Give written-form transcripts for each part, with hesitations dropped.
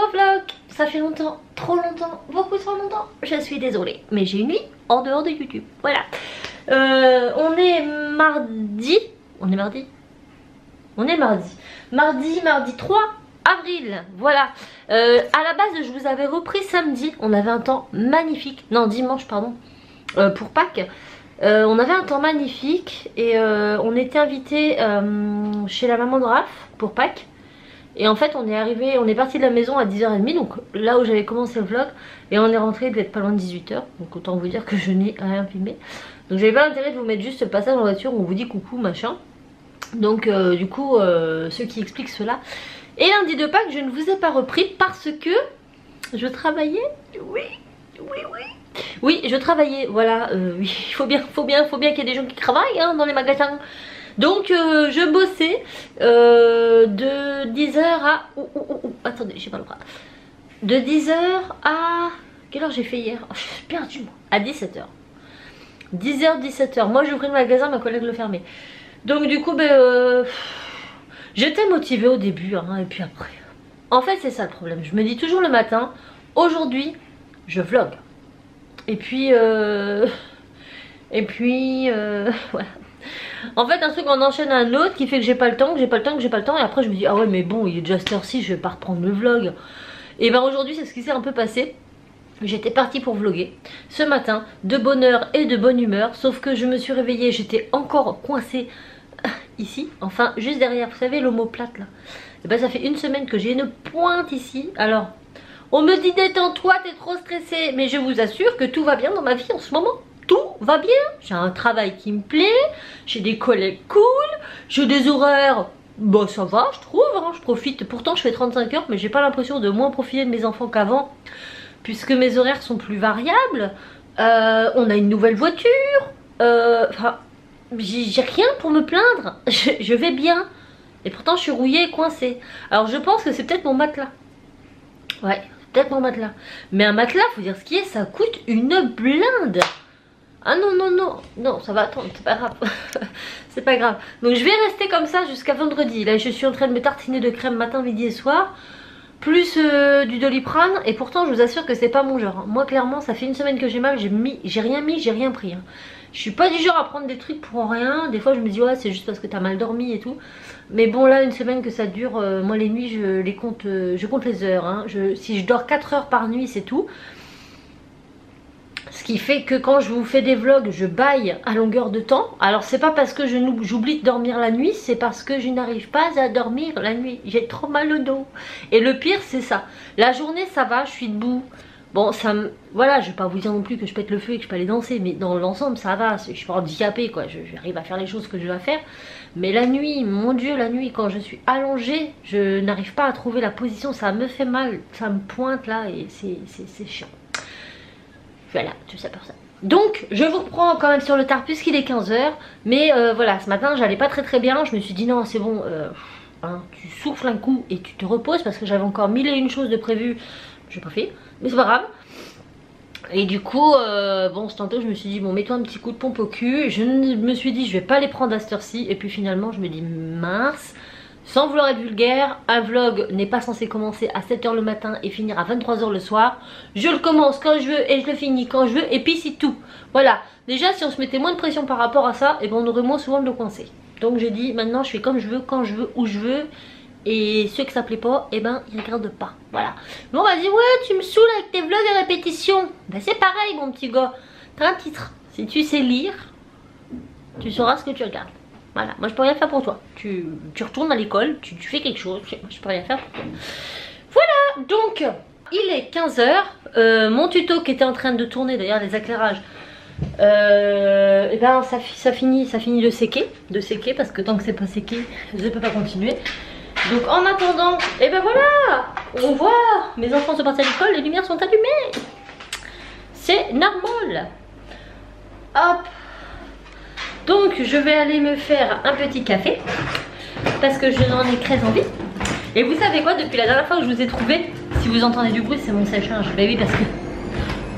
nouveau vlog. Ça fait longtemps, trop longtemps, beaucoup trop longtemps. Je suis désolée, mais j'ai une vie en dehors de YouTube. Voilà. On est mardi. On est mardi. On est mardi. Mardi 3 avril. Voilà. À la base, je vous avais repris samedi. On avait un temps magnifique. Non, dimanche, pardon. Pour Pâques. On avait un temps magnifique. Et on était invité chez la maman de Raph pour Pâques. Et en fait on est parti de la maison à 10h30, donc là où j'avais commencé le vlog. Et on est rentré, il devait être pas loin de 18h. Donc autant vous dire que je n'ai rien filmé. Donc j'avais pas l'intérêt de vous mettre juste ce passage en voiture où on vous dit coucou machin. Donc du coup ce qui explique cela. Et lundi de Pâques je ne vous ai pas repris parce que je travaillais. Oui je travaillais, voilà. Oui, il faut bien qu'il y ait des gens qui travaillent hein, dans les magasins. Donc je bossais de 10h à... attendez, j'ai pas le bras. De 10h à... Quelle heure j'ai fait hier? Oh, je suis perdue moi. À 17h. 10h, 17h. Moi j'ouvrais le magasin, ma collègue le fermait. Donc du coup, j'étais motivée au début, hein, et puis après... En fait c'est ça le problème. Je me dis toujours le matin, aujourd'hui, je vlog. Et puis... voilà. En fait un truc on enchaîne à un autre qui fait que j'ai pas le temps, et après je me dis ah ouais mais bon il est déjà cette heure-ci, je vais pas reprendre le vlog. Et ben aujourd'hui c'est ce qui s'est un peu passé. J'étais partie pour vlogger ce matin de bonne heure et de bonne humeur, sauf que je me suis réveillée, j'étais encore coincée ici, enfin juste derrière, vous savez l'omoplate là. Et ben ça fait une semaine que j'ai une pointe ici. Alors on me dit détends-toi, t'es trop stressée, mais je vous assure que tout va bien dans ma vie en ce moment. Tout va bien, j'ai un travail qui me plaît, j'ai des collègues cool, j'ai des horaires, bon ça va je trouve, hein, je profite, pourtant je fais 35 heures mais j'ai pas l'impression de moins profiter de mes enfants qu'avant, puisque mes horaires sont plus variables, on a une nouvelle voiture, enfin j'ai rien pour me plaindre, je vais bien, et pourtant je suis rouillée et coincée. Alors je pense que c'est peut-être mon matelas, ouais peut-être mon matelas, mais un matelas faut dire ce qui est, ça coûte une blinde. Ah non, ça va attendre, c'est pas grave. C'est pas grave. Donc je vais rester comme ça jusqu'à vendredi. Là je suis en train de me tartiner de crème matin, midi et soir. Plus du Doliprane. Et pourtant je vous assure que c'est pas mon genre. Moi clairement ça fait une semaine que j'ai mal, j'ai rien mis, j'ai rien pris. Hein. Je suis pas du genre à prendre des trucs pour rien. Des fois je me dis ouais c'est juste parce que t'as mal dormi et tout. Mais bon là une semaine que ça dure, moi les nuits je compte les heures. Hein. Si je dors 4 heures par nuit c'est tout. Ce qui fait que quand je vous fais des vlogs, je baille à longueur de temps. Alors c'est pas parce que j'oublie de dormir la nuit, c'est parce que je n'arrive pas à dormir la nuit. J'ai trop mal au dos. Et le pire c'est ça. La journée ça va, je suis debout. Bon ça me... Voilà, je vais pas vous dire non plus que je pète le feu et que je peux aller danser. Mais dans l'ensemble ça va, je suis pas handicapée quoi. J'arrive à faire les choses que je dois faire. Mais la nuit, mon dieu la nuit quand je suis allongée, je n'arrive pas à trouver la position. Ça me fait mal, ça me pointe là et c'est chiant. Voilà, tout ça pour ça. Donc je vous reprends quand même sur le tard puisqu'il est 15h. Mais voilà, ce matin j'allais pas très bien. Je me suis dit non c'est bon, hein, tu souffles un coup et tu te reposes. Parce que j'avais encore 1001 choses de prévues. J'ai pas fait, mais c'est pas grave. Et du coup, bon tantôt je me suis dit bon mets-toi un petit coup de pompe au cul. Je me suis dit je vais pas les prendre à cette heure-ci. Et puis finalement je me dis mince. Sans vouloir être vulgaire, un vlog n'est pas censé commencer à 7h le matin et finir à 23h le soir. Je le commence quand je veux et je le finis quand je veux et puis c'est tout. Voilà, déjà si on se mettait moins de pression par rapport à ça, et ben on aurait moins souvent de le coincer. Donc j'ai dit maintenant je fais comme je veux, quand je veux, où je veux. Et ceux que ça plaît pas, et ben ils regardent pas. Voilà. Bon on va dire ouais tu me saoules avec tes vlogs à répétition. Ben c'est pareil mon petit gars. T'as un titre. Si tu sais lire, tu sauras ce que tu regardes. Voilà, moi je peux rien faire pour toi. Tu retournes à l'école, tu fais quelque chose. Moi je peux rien faire pour toi. Voilà, donc il est 15h. Mon tuto qui était en train de tourner, d'ailleurs les éclairages, et ben ça finit de séquer. Parce que tant que c'est pas séqué, je peux pas continuer. Donc en attendant, et ben voilà, on voit, mes enfants sont partis à l'école, les lumières sont allumées. C'est normal. Hop. Donc je vais aller me faire un petit café parce que je n'en ai très envie. Et vous savez quoi, depuis la dernière fois que je vous ai trouvé, si vous entendez du bruit c'est mon sèche-linge. Bah oui parce que...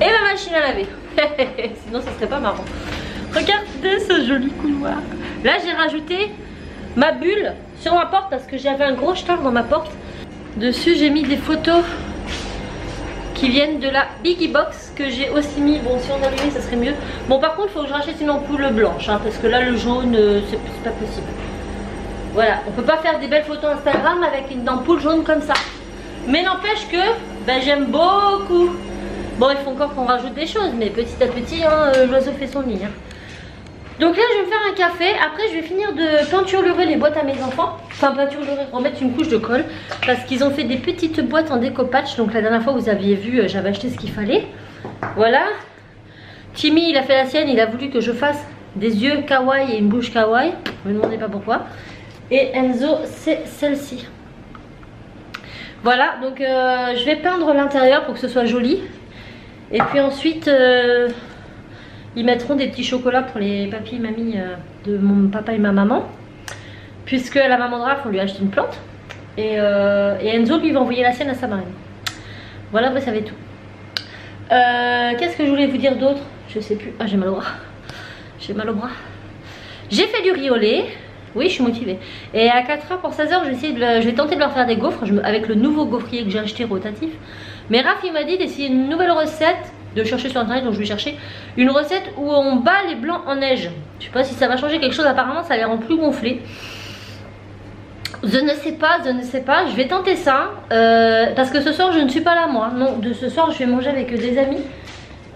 Et ma machine à laver. Sinon ce serait pas marrant. Regardez ce joli couloir. Là j'ai rajouté ma bulle sur ma porte parce que j'avais un gros star dans ma porte. Dessus j'ai mis des photos qui viennent de la Biggie Box que j'ai aussi mis. Bon, si on allumait ça serait mieux. Bon, par contre il faut que je rachète une ampoule blanche hein, parce que là le jaune c'est pas possible. Voilà, on peut pas faire des belles photos Instagram avec une ampoule jaune comme ça. Mais n'empêche que ben, j'aime beaucoup. Bon, il faut encore qu'on rajoute des choses, mais petit à petit hein, l'oiseau fait son nid hein. Donc là je vais me faire un café. Après je vais finir de peinturer les boîtes à mes enfants. Enfin peinturer, remettre une couche de colle. Parce qu'ils ont fait des petites boîtes en déco-patch. Donc la dernière fois vous aviez vu, j'avais acheté ce qu'il fallait. Voilà. Timmy il a fait la sienne. Il a voulu que je fasse des yeux kawaii et une bouche kawaii. Ne me demandez pas pourquoi. Et Enzo c'est celle-ci. Voilà, donc je vais peindre l'intérieur pour que ce soit joli. Et puis ensuite ils mettront des petits chocolats pour les papis et mamies de mon papa et ma maman. Puisque la maman de Raph, on lui a acheté une plante. Et Enzo, lui, va envoyer la sienne à sa marraine. Voilà, vous savez tout. Qu'est-ce que je voulais vous dire d'autre? Je sais plus. Ah, j'ai mal au bras. J'ai mal au bras. J'ai fait du riz au lait. Oui, je suis motivée. Et à 4h pour 16h, je vais tenter de leur faire des gaufres avec le nouveau gaufrier que j'ai acheté rotatif. Mais Raph, il m'a dit d'essayer une nouvelle recette, de chercher sur internet, donc je vais chercher une recette où on bat les blancs en neige. Je sais pas si ça va changer quelque chose, apparemment ça les rend plus gonflés. Je ne sais pas, je vais tenter ça. Parce que ce soir je ne suis pas là moi. Non, de ce soir je vais manger avec des amis.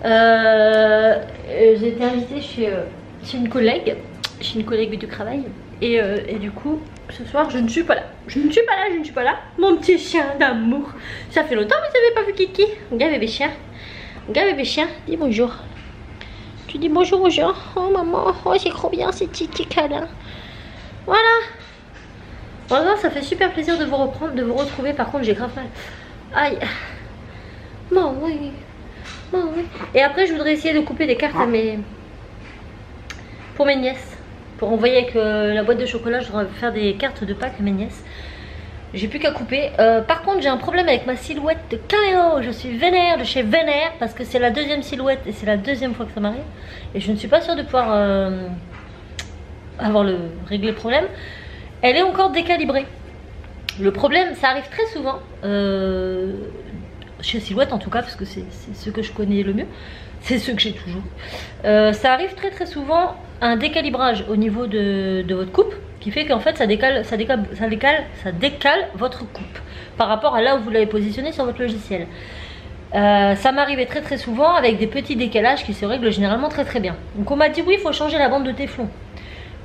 J'ai été invitée chez une collègue du travail. Et du coup, ce soir je ne suis pas là. Je ne suis pas là. Mon petit chien d'amour. Ça fait longtemps que vous n'avez pas vu Kiki. Regarde bébé chien. Regarde bébé chien, dis bonjour. Tu dis bonjour aux gens. Oh maman, oh c'est trop bien ces petits câlins. Voilà. Voilà, ça fait super plaisir de vous reprendre, de vous retrouver. Par contre j'ai grave mal. Aïe. Bon oui. Bon oui. Et après je voudrais essayer de couper des cartes pour mes nièces. Pour envoyer avec la boîte de chocolat, je dois faire des cartes de Pâques à mes nièces. J'ai plus qu'à couper. Par contre j'ai un problème avec ma silhouette de Caméo. Je suis vénère de chez Vénère parce que c'est la deuxième silhouette et c'est la deuxième fois que ça m'arrive. Et je ne suis pas sûre de pouvoir régler le problème. Elle est encore décalibrée. Le problème, ça arrive très souvent chez Silhouette en tout cas, parce que c'est ce que je connais le mieux. C'est ce que j'ai toujours. Ça arrive très souvent un décalibrage au niveau de votre coupe, qui fait qu'en fait ça décale votre coupe par rapport à là où vous l'avez positionné sur votre logiciel. Ça m'arrivait très souvent avec des petits décalages qui se règlent généralement très bien. Donc on m'a dit oui, il faut changer la bande de téflon.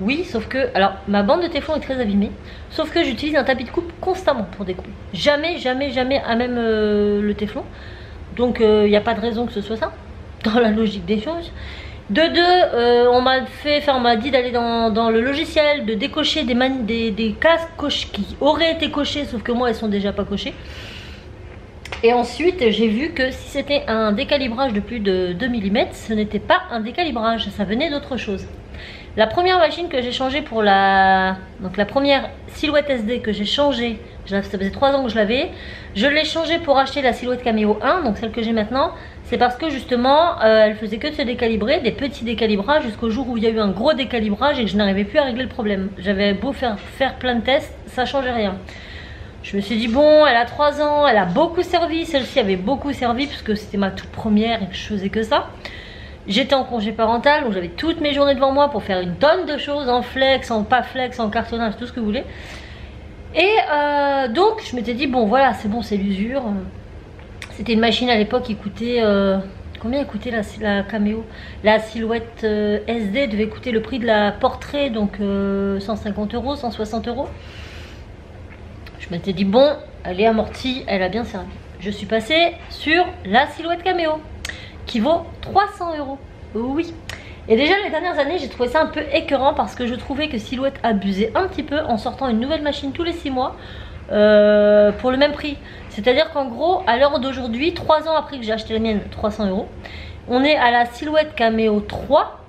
Oui, sauf que, alors ma bande de téflon est très abîmée, sauf que j'utilise un tapis de coupe constamment pour découper. Jamais à même le téflon. Donc il n'y a pas de raison que ce soit ça, dans la logique des choses. De deux, on m'a dit d'aller dans le logiciel, de décocher des cases qui auraient été cochées, sauf que moi elles sont déjà pas cochées. Et ensuite j'ai vu que si c'était un décalibrage de plus de 2 mm, ce n'était pas un décalibrage, ça venait d'autre chose. La première machine que j'ai changée pour la première silhouette SD que j'ai changée, ça faisait 3 ans que je l'avais, je l'ai changée pour acheter la silhouette Caméo 1, donc celle que j'ai maintenant. C'est parce que justement elle faisait que de se décalibrer, des petits décalibrages jusqu'au jour où il y a eu un gros décalibrage et que je n'arrivais plus à régler le problème. J'avais beau faire plein de tests, ça changeait rien. Je me suis dit bon, elle a 3 ans, elle a beaucoup servi, celle-ci avait beaucoup servi puisque c'était ma toute première et que je faisais que ça. J'étais en congé parental, donc j'avais toutes mes journées devant moi pour faire une tonne de choses en flex, en pas flex, en cartonnage, tout ce que vous voulez. Et donc je m'étais dit bon voilà, c'est bon, c'est l'usure. C'était une machine à l'époque qui coûtait... combien coûtait la Caméo? La silhouette SD devait coûter le prix de la portrait, donc 150 €, 160 €. Je m'étais dit bon, elle est amortie, elle a bien servi. Je suis passée sur la silhouette Caméo qui vaut 300 €. Oui. Et déjà les dernières années j'ai trouvé ça un peu écœurant parce que je trouvais que Silhouette abusait un petit peu en sortant une nouvelle machine tous les 6 mois pour le même prix. C'est à dire qu'en gros à l'heure d'aujourd'hui, 3 ans après que j'ai acheté la mienne, 300 €, on est à la Silhouette Caméo 3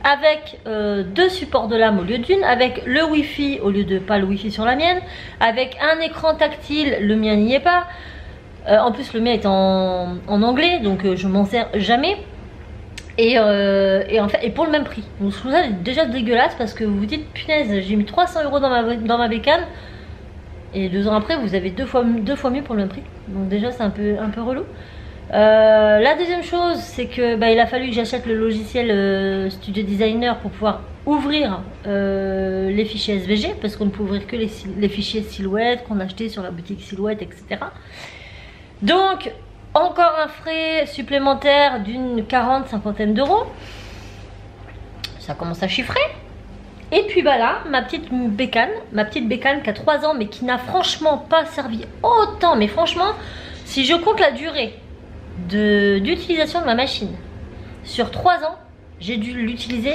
avec 2 supports de lame au lieu d'une, avec le Wi-Fi au lieu de pas le Wi-Fi sur la mienne, avec un écran tactile, le mien n'y est pas. En plus le mien est en anglais, donc je m'en sers jamais. Et pour le même prix. Donc je trouve ça déjà dégueulasse parce que vous vous dites punaise, j'ai mis 300 € dans ma bécane et 2 ans après vous avez deux fois mieux pour le même prix. Donc déjà c'est un peu relou. La deuxième chose, c'est que il a fallu que j'achète le logiciel Studio Designer pour pouvoir ouvrir les fichiers SVG, parce qu'on ne peut ouvrir que les fichiers silhouettes qu'on achetait sur la boutique Silhouette, etc. Donc encore un frais supplémentaire d'une cinquantaine d'euros. Ça commence à chiffrer. Et puis là, ma petite bécane qui a 3 ans mais qui n'a franchement pas servi autant. Mais franchement, si je compte la durée d'utilisation de ma machine sur 3 ans, j'ai dû l'utiliser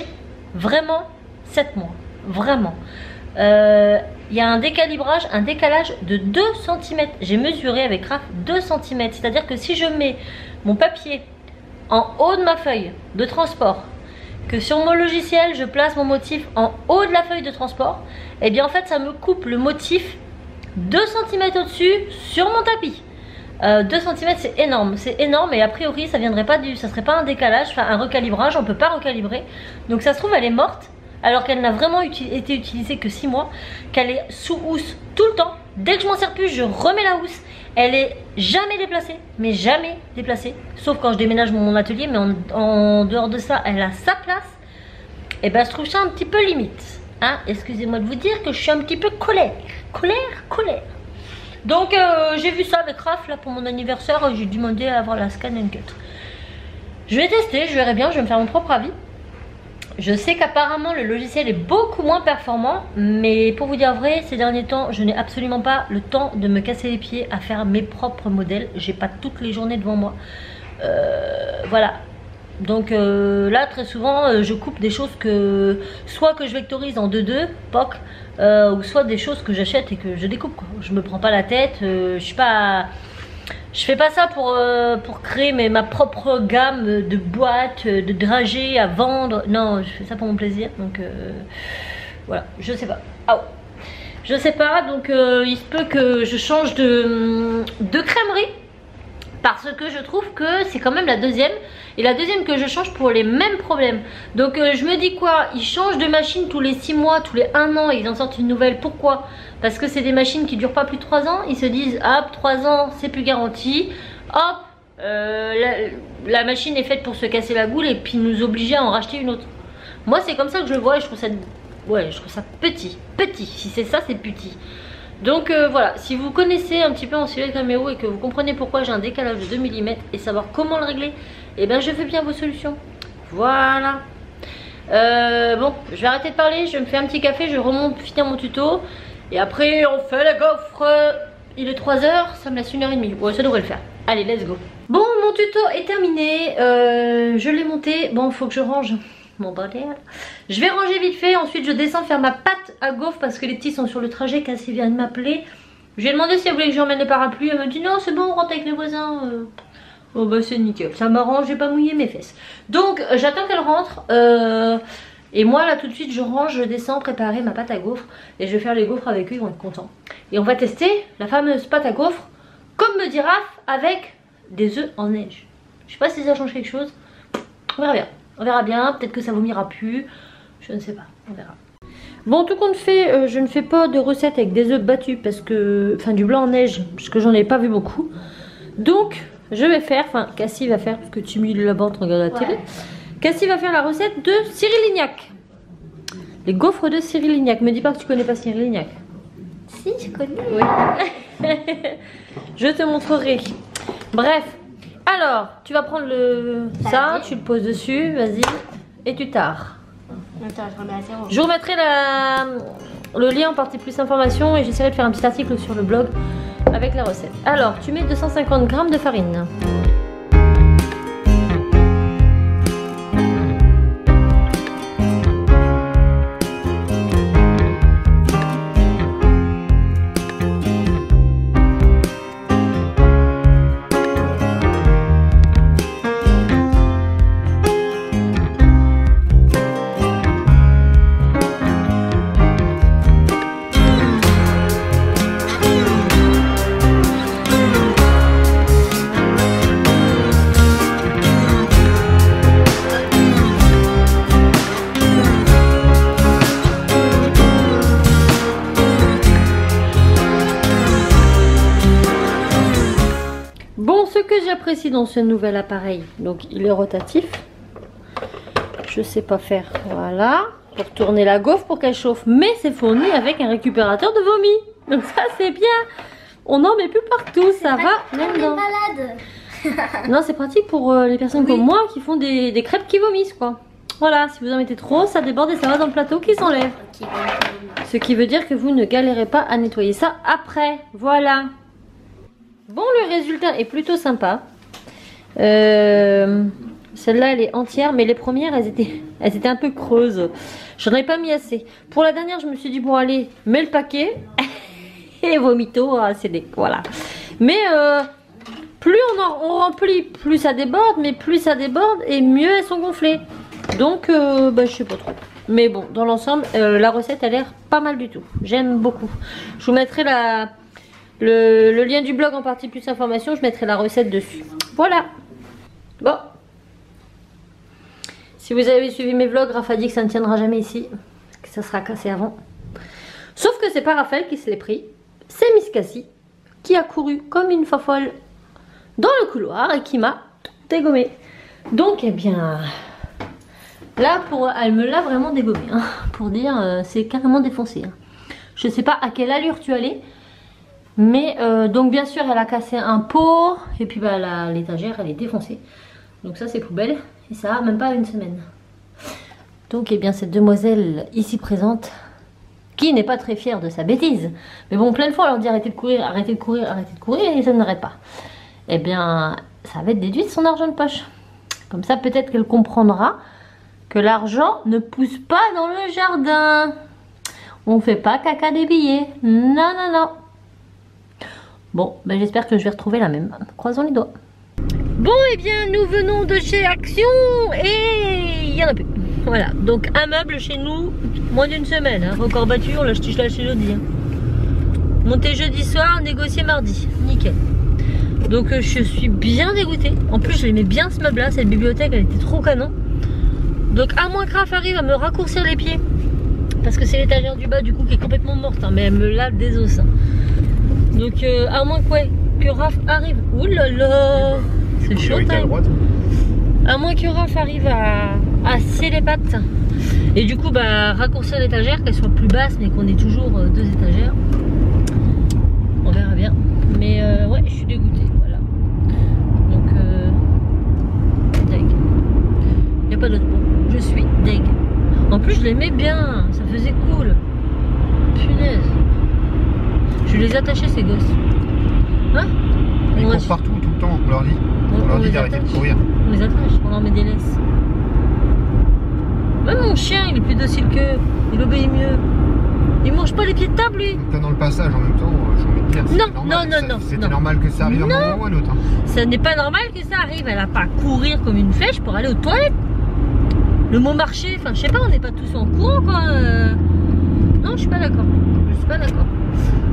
vraiment 7 mois. Vraiment. Il y a un décalibrage, un décalage de 2 cm. J'ai mesuré avec Raph 2 cm. C'est-à-dire que si je mets mon papier en haut de ma feuille de transport, que sur mon logiciel je place mon motif en haut de la feuille de transport, et bien en fait ça me coupe le motif 2 cm au-dessus sur mon tapis. 2 cm c'est énorme et a priori ça viendrait pas ça serait pas un décalage, enfin un recalibrage, on peut pas recalibrer. Donc ça se trouve elle est morte alors qu'elle n'a vraiment été utilisée que 6 mois, qu'elle est sous housse tout le temps. Dès que je m'en sers plus, je remets la housse. Elle est jamais déplacée, mais jamais déplacée, sauf quand je déménage mon atelier, mais en dehors de ça, elle a sa place. Et je trouve ça un petit peu limite. Hein, excusez-moi de vous dire que je suis un petit peu colère. Donc j'ai vu ça avec Raph là pour mon anniversaire, j'ai demandé à avoir la Scan & Cut. Je vais tester, je verrai bien, je vais me faire mon propre avis. Je sais qu'apparemment le logiciel est beaucoup moins performant, mais pour vous dire vrai, ces derniers temps, je n'ai absolument pas le temps de me casser les pieds à faire mes propres modèles. J'ai pas toutes les journées devant moi. Voilà. Donc là, très souvent, je coupe des choses soit que je vectorise en 2-2, POC, ou soit des choses que j'achète et que je découpe, quoi. Je me prends pas la tête, je fais pas ça pour créer ma propre gamme de boîtes, de dragées à vendre. Non, je fais ça pour mon plaisir. Donc voilà, je sais pas. Je sais pas, donc il se peut que je change de crèmerie. Parce que je trouve que c'est quand même la deuxième. Et la deuxième que je change pour les mêmes problèmes. Donc je me dis quoi, ils changent de machine tous les 6 mois, tous les 1 an, ils en sortent une nouvelle. Pourquoi? Parce que c'est des machines qui durent pas plus de 3 ans. Ils se disent hop, 3 ans c'est plus garanti. Hop, la machine est faite pour se casser la goule et puis nous obliger à en racheter une autre. Moi c'est comme ça que je le vois et je trouve ça, je trouve ça petit. Si c'est ça, c'est petit. Donc voilà, si vous connaissez un petit peu en silhouette caméo et que vous comprenez pourquoi j'ai un décalage de 2 mm et savoir comment le régler, et je fais bien vos solutions. Voilà. Bon, je vais arrêter de parler, je me fais un petit café, je remonte finir mon tuto. Et après on fait la gaufre. Il est 3 h, ça me laisse 1h30. Ouais, ça devrait le faire. Allez, let's go. Bon, mon tuto est terminé. Je l'ai monté. Bon, faut que je range mon bordel. Je vais ranger vite fait, ensuite je descends faire ma pâte à gaufre parce que les petits sont sur le trajet. Cassie vient de m'appeler. Je lui ai demandé si elle voulait que j'emmène les parapluies. Elle me dit non, c'est bon, on rentre avec les voisins. Oh c'est nickel, ça m'arrange, j'ai pas mouillé mes fesses. Donc j'attends qu'elle rentre. Et moi là tout de suite je range, je descends préparer ma pâte à gaufre. Et je vais faire les gaufres avec eux, ils vont être contents. Et on va tester la fameuse pâte à gaufre, comme me dit Raph, avec des œufs en neige. Je sais pas si ça change quelque chose. On verra bien. On verra bien, peut-être que ça vomira plus. Je ne sais pas, on verra. Bon, tout compte fait, je ne fais pas de recette avec des œufs battus parce que... Enfin, du blanc en neige, parce que j'en ai pas vu beaucoup. Donc, je vais faire... Enfin, Cassie va faire, parce que tu mets là-bas, tu regardes la télé. Cassie va faire la recette de Cyril Lignac. Les gaufres de Cyril Lignac. Me dis pas que tu connais pas Cyril Lignac. Si, je connais. Oui. Je te montrerai. Bref. Alors, tu vas prendre ça, tu le poses dessus, vas-y, et tu tares. Attends, je remets à 0. Je vous remettrai le lien en partie plus information et j'essaierai de faire un petit article sur le blog avec la recette. Alors, tu mets 250 g de farine. j'apprécie dans ce nouvel appareil, donc il est rotatif. Je sais pas faire, voilà, pour tourner la gaufre pour qu'elle chauffe. Mais c'est fourni avec un récupérateur de vomi. Donc ça c'est bien. On n'en met plus partout, ça va là-dedans. Non, c'est pratique pour les personnes comme moi qui font des crêpes qui vomissent quoi. Voilà, si vous en mettez trop, ça déborde et ça va dans le plateau qui s'enlève. Ce qui veut dire que vous ne galérez pas à nettoyer ça après. Voilà. Bon, le résultat est plutôt sympa. Celle-là, elle est entière, mais les premières, elles étaient un peu creuses. J'en avais pas mis assez. Pour la dernière, je me suis dit, bon, allez, mets le paquet. Et vomito, c'est voilà. Mais plus on remplit, plus ça déborde, mais plus ça déborde et mieux elles sont gonflées. Donc, je sais pas trop. Mais bon, dans l'ensemble, la recette a l'air pas mal du tout. J'aime beaucoup. Je vous mettrai le lien du blog en partie plus information. Je mettrai la recette dessus. Voilà. Bon. Si vous avez suivi mes vlogs, Raph a dit que ça ne tiendra jamais ici. Que ça sera cassé avant. Sauf que c'est pas Raphaël qui se l'est pris. C'est Miss Cassie qui a couru comme une fofolle dans le couloir et qui m'a dégommé. Donc, eh bien... Là, elle me l'a vraiment dégommé, hein, pour dire, c'est carrément défoncé. Hein. Je sais pas à quelle allure tu allais, mais donc bien sûr, elle a cassé un pot, et puis bah, l'étagère, elle est défoncée. Donc ça, c'est poubelle, et ça a même pas une semaine. Donc, eh bien, cette demoiselle ici présente, qui n'est pas très fière de sa bêtise, mais bon, plein de fois, on leur dit arrêtez de courir, arrêtez de courir, arrêtez de courir, et ça n'arrête pas. Eh bien, ça va être déduit de son argent de poche. Comme ça, peut-être qu'elle comprendra que l'argent ne pousse pas dans le jardin. On fait pas caca des billets. Non, non, non. Bon, ben j'espère que je vais retrouver la même. Croisons les doigts. Bon, et bien, nous venons de chez Action et il y en a plus. Voilà, donc un meuble chez nous, moins d'une semaine. Hein. Record battu, on l'a acheté jeudi. Hein. Monté jeudi soir, négocié mardi. Nickel. Donc je suis bien dégoûtée. En plus, je l'aimais bien ce meuble-là. Cette bibliothèque, elle était trop canon. Donc à moins que Raph arrive à me raccourcir les pieds, parce que c'est l'étagère du bas du coup qui est complètement morte, hein, mais elle me lave des os. Hein. Donc à moins que Raph arrive. Ouh là là, c'est chaud. À moins que Raph arrive à scier les pattes. Et du coup bah raccourcir l'étagère, qu'elle soit plus basse, mais qu'on ait toujours 2 étagères. On verra bien. Mais ouais, je suis dégoûtée, voilà. Donc deg. Il n'y a pas d'autre mot. Je suis deg. En plus, je l'aimais bien. Ça faisait cool. Punaise. Je les attachais, ces gosses. Hein? Ils courent partout, tout le temps. On leur dit. On leur dit d'arrêter de courir. On les attache. On leur met des laisses. Même mon chien, il est plus docile qu'eux. Il obéit mieux. Il mange pas les pieds de table, lui. T'as dans le passage en même temps, j'ai envie de dire. Non. C'était normal que ça arrive à un moment ou à un autre. Hein. Ça n'est pas normal que ça arrive. Elle a pas à courir comme une flèche pour aller aux toilettes. Le mot marché, enfin je sais pas, on n'est pas tous en courant quoi. Non, je suis pas d'accord. Je suis pas d'accord.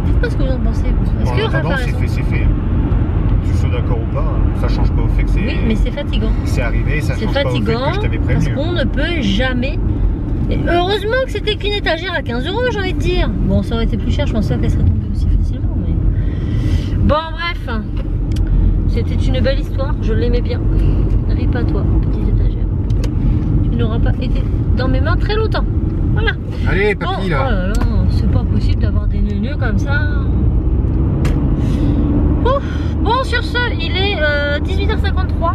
Dites-moi ce que vous en pensez. Est-ce que Raph a raison ? C'est fait. Que tu sois d'accord ou pas, ça change pas au fait que c'est. Oui, mais c'est fatigant. C'est arrivé, ça change pas au fait que je t'avais prévenu. Parce qu'on ne peut jamais. Et heureusement que c'était qu'une étagère à 15 €, j'ai envie de dire. Bon, ça aurait été plus cher, je pensais qu'elle serait tombée aussi facilement. Mais... Bon, bref. C'était une belle histoire, je l'aimais bien. N'arrive pas toi, petite étagère. N'aura pas été dans mes mains très longtemps. Voilà. Allez, papy, là. Oh là là, c'est pas possible d'avoir des nœuds comme ça. Ouf. Bon, sur ce, il est 18h53.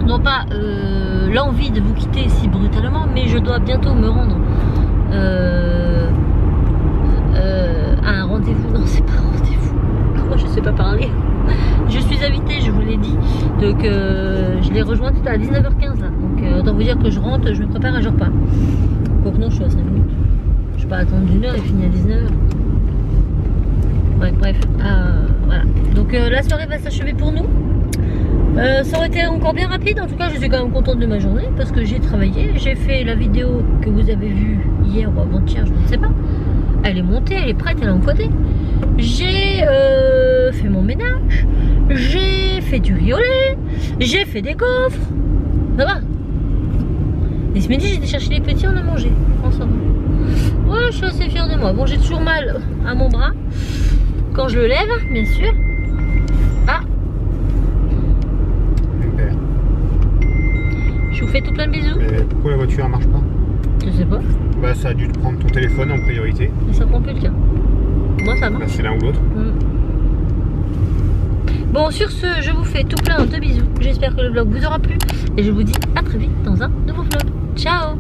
Non pas l'envie de vous quitter si brutalement, mais je dois bientôt me rendre à un rendez-vous. Non, c'est pas un rendez-vous. Moi, je sais pas parler. Je suis invitée, je vous l'ai dit. Donc je l'ai rejointe à 19h15 là. Donc autant vous dire que je rentre, je me prépare et je repars. Donc non, je suis à 5 minutes. Je vais pas attendre d'une heure et finir à 19h. Ouais, bref. Voilà. Donc la soirée va s'achever pour nous. Ça aurait été encore bien rapide. En tout cas, je suis quand même contente de ma journée parce que j'ai travaillé. J'ai fait la vidéo que vous avez vue hier ou avant-hier, je ne sais pas. Elle est montée, elle est prête, elle est encodée. J'ai fait mon ménage. J'ai fait du riolet. J'ai fait des gaufres. Ça va. Et ce midi, j'ai été chercher les petits, on a mangé ensemble. Ouais, je suis assez fière de moi. Bon, j'ai toujours mal à mon bras quand je le lève, bien sûr. Ah. fais tout plein de bisous. Mais pourquoi la voiture elle marche pas? Je sais pas. Bah ça a dû te prendre ton téléphone en priorité. Mais ça prend plus le cas. Moi ça Bah, marche. c'est l'un ou l'autre. Bon, sur ce, je vous fais tout plein de bisous. J'espère que le vlog vous aura plu. Et je vous dis à très vite dans un nouveau vlog. Ciao!